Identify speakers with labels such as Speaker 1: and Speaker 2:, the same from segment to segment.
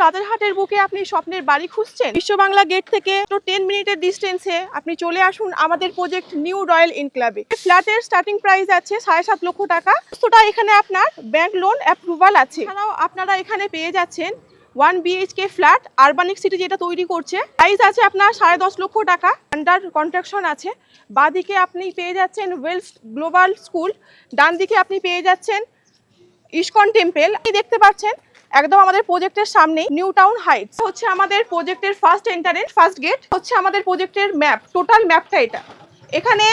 Speaker 1: রাজারহাটের বুকে আপনি স্বপ্নের বাড়ি খুঁজছেন, বিশ্ব বাংলা গেট থেকে তো 10 মিনিটের ডিস্টেন্সে আপনি চলে আসুন আমাদের প্রজেক্ট নিউ রয়্যাল এনক্লেভে। ফ্ল্যাটের স্টার্টিং প্রাইস আছে 7.5 লক্ষ টাকা। তোটা এখানে আপনার ব্যাংক লোন অ্যাপ্রুভাল আছে। এছাড়াও আপনারা এখানে পেয়ে যাচ্ছেন 1 BHK ফ্ল্যাট আরবানিক সিটি যেটা তৈরি করছে, প্রাইস আছে আপনার 10.5 লক্ষ টাকা, আন্ডার কনস্ট্রাকশন আছে। বাঁদিকে আপনি পেয়ে যাচ্ছেন ওয়েলস গ্লোবাল স্কুল, ডান দিকে আপনি পেয়ে যাচ্ছেন ইস্কন টেম্পল। দেখতে পাচ্ছেন একদম আমাদের প্রজেক্টের সামনে নিউ টাউন হাইটস হচ্ছে আমাদের প্রজেক্টের ফার্স্ট এন্ট্রান্স, ফার্স্ট গেট হচ্ছে আমাদের প্রজেক্টের ম্যাপ। টোটাল ম্যাপটা এটা। এখানে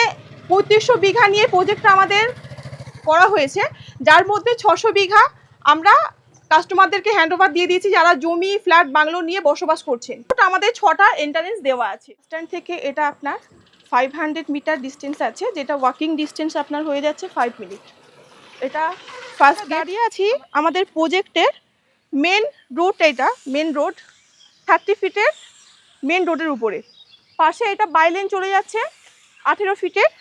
Speaker 1: 3500 বিঘা নিয়ে প্রজেক্টটা আমাদের করা হয়েছে, যার মধ্যে 600 বিঘা আমরা কাস্টমারদেরকে হ্যান্ডওভার দিয়ে দিয়েছি যারা জমি ফ্ল্যাট বাংলো নিয়ে বসবাস করছেন। আমাদের 6টা এন্ট্রান্স দেওয়া আছে। স্ট্যান্ড থেকে এটা আপনার 500 মিটার ডিস্টেন্স আছে, যেটা ওয়াকিং ডিস্টেন্স আপনার হয়ে যাচ্ছে 5 মিনিট। এটা ফার্স্ট দাঁড়িয়ে আছি আমাদের প্রজেক্টের মেন রোড, এটা মেন রোড 30 ফিটের মেন রোডের উপরে। পাশে এটা বাইলেন চলে যাচ্ছে 18 ফিটের।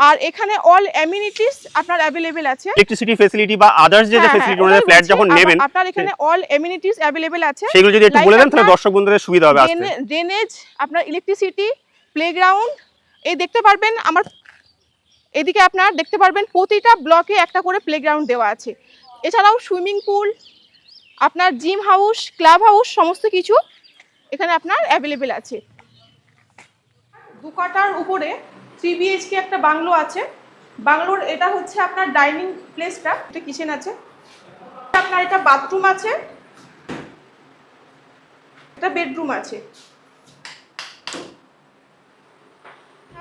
Speaker 1: আর এখানে অল অ্যামিনিটিস আপনার অ্যাভেলেবেল আছে,
Speaker 2: ইলেকট্রিসিটি ফ্যাসিলিটি বা আদার্স যে ফ্যাসিলিটি ওনাদের ফ্ল্যাট যখন নেবেন
Speaker 1: আপনার এখানে অল অ্যামিনিটিস অ্যাভেলেবেল আছে।
Speaker 2: সেগুলো যদি একটু বলে দেন তাহলে দর্শক বন্ধুদের সুবিধা হবে আসতে।
Speaker 1: ড্রেনেজ, আপনার ইলেকট্রিসিটি, প্লেগ্রাউন্ড এই দেখতে পারবেন। আমার এদিকে আপনার দেখতে পারবেন প্রতিটা ব্লকে একটা করে প্লেগ্রাউন্ড দেওয়া আছে। এছাড়াও সুইমিং পুল, আপনার জিম হাউস, ক্লাব হাউস সমস্ত কিছু এখানে আপনার অ্যাভেলেবেল আছে। 2 কাঠার উপরে 3 BHK একটা বাংলো আছে। বাংলোর এটা হচ্ছে আপনার ডাইনিং প্লেসটা, এটা কিচেন আছে, আপনার এটা বাথরুম আছে, এটা বেডরুম আছে।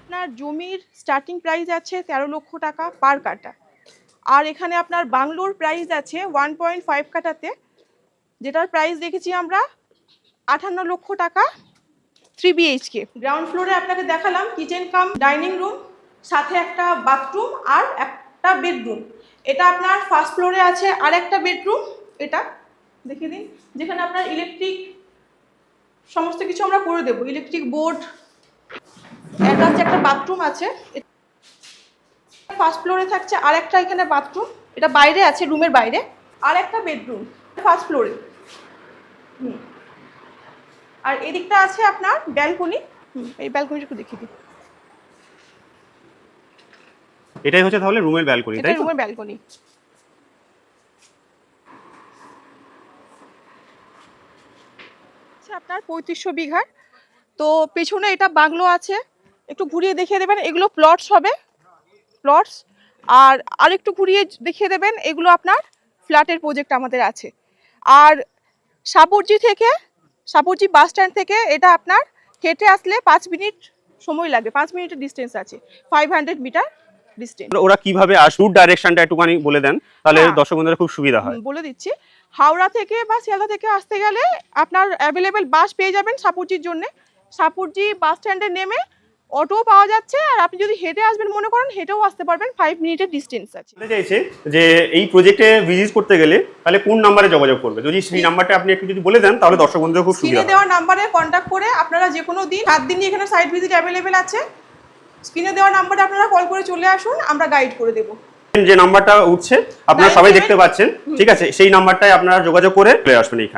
Speaker 1: আপনার জমির স্টার্টিং প্রাইস আছে 13 লক্ষ টাকা পার কাঠা। আর এখানে আপনার বাংলোর প্রাইস আছে 1.5 কাঠাতে, যেটার প্রাইস দেখেছি আমরা 58 লক্ষ টাকা 3 BHK। গ্রাউন্ড ফ্লোরে আপনাকে দেখালাম কিচেন কাম ডাইনিং রুম, সাথে একটা বাথরুম আর একটা বেডরুম। এটা আপনার ফার্স্ট ফ্লোরে আছে আর একটা বেডরুম, এটা দেখিয়ে দিন, যেখানে আপনার ইলেকট্রিক সমস্ত কিছু আমরা করে দেবো, ইলেকট্রিক বোর্ড। এটা হচ্ছে একটা বাথরুম আছে। ফার্স্ট ফ্লোরে থাকছে আর একটা এখানে বাথরুম, এটা বাইরে আছে রুমের বাইরে, আর একটা বেডরুম ফার্স্ট ফ্লোরে। আর এদিকটা আছে আপনার ব্যালকনি। এই ব্যালকনিটা একটু দেখিয়ে দিই।
Speaker 2: এটাই হচ্ছে তাহলে রুমের ব্যালকনি, তাই তো?
Speaker 1: রুমের ব্যালকনি। আচ্ছা, আপনার 3500 বিঘার তো পেছনে এটা বাংলো আছে, একটু ঘুরিয়ে দেখিয়ে দেবেন। এগুলো প্লটস হবে, প্লটস। আর আরেকটু ঘুরিয়ে দেখিয়ে দেবেন, এগুলো আপনার ফ্ল্যাটের প্রজেক্ট আমাদের আছে। আর সাপুরজি বাস স্ট্যান্ড থেকে এটা আপনার হেঁটে আসলে 5 মিনিট সময় লাগবে, 5 মিনিটের ডিস্টেন্স আছে, 500 মিটার ডিস্টেন্স।
Speaker 2: ওরা কিভাবে আসবে রুট ডাইরেকশনটা একটুখানি বলে দেন, তাহলে দর্শক বন্ধুদের খুব সুবিধা হয়।
Speaker 1: বলে দিচ্ছি, হাওড়া থেকে বা শিয়ালদা থেকে আসতে গেলে আপনার অ্যাভেলেবেল বাস পেয়ে যাবেন সাপুরজির জন্য। সাপুরজি বাস স্ট্যান্ডে নেমে অটো পাওয়া যাচ্ছে, আর আপনি যদি হেঁটে আসবেন মনে করেন হেঁটেও আসতে পারবেন, 5 মিনিটের ডিস্টেন্স আছে।
Speaker 2: বলতে চাইছে যে এই প্রজেক্টে ভিজিট করতে গেলে তাহলে কোন নম্বরে যোগাযোগ করবে, যদি সেই নাম্বারটা আপনি একটু যদি বলে দেন তাহলে দর্শক বন্ধুদের খুব সুবিধা
Speaker 1: স্ক্রিনে দেওয়া নাম্বারে কন্ট্যাক্ট করে আপনারা যে কোনো দিন 7 দিনই এখানে সাইট ভিজিট অ্যাভেলেবেল আছে। স্ক্রিনে দেওয়া নাম্বারে আপনারা কল করে চলে আসুন, আমরা গাইড করে দেবো।
Speaker 2: যে নাম্বারটা উঠছে আপনারা সবাই দেখতে পাচ্ছেন, ঠিক আছে? সেই নাম্বারটায় আপনারা যোগাযোগ করে চলে আসবেন এইখানে।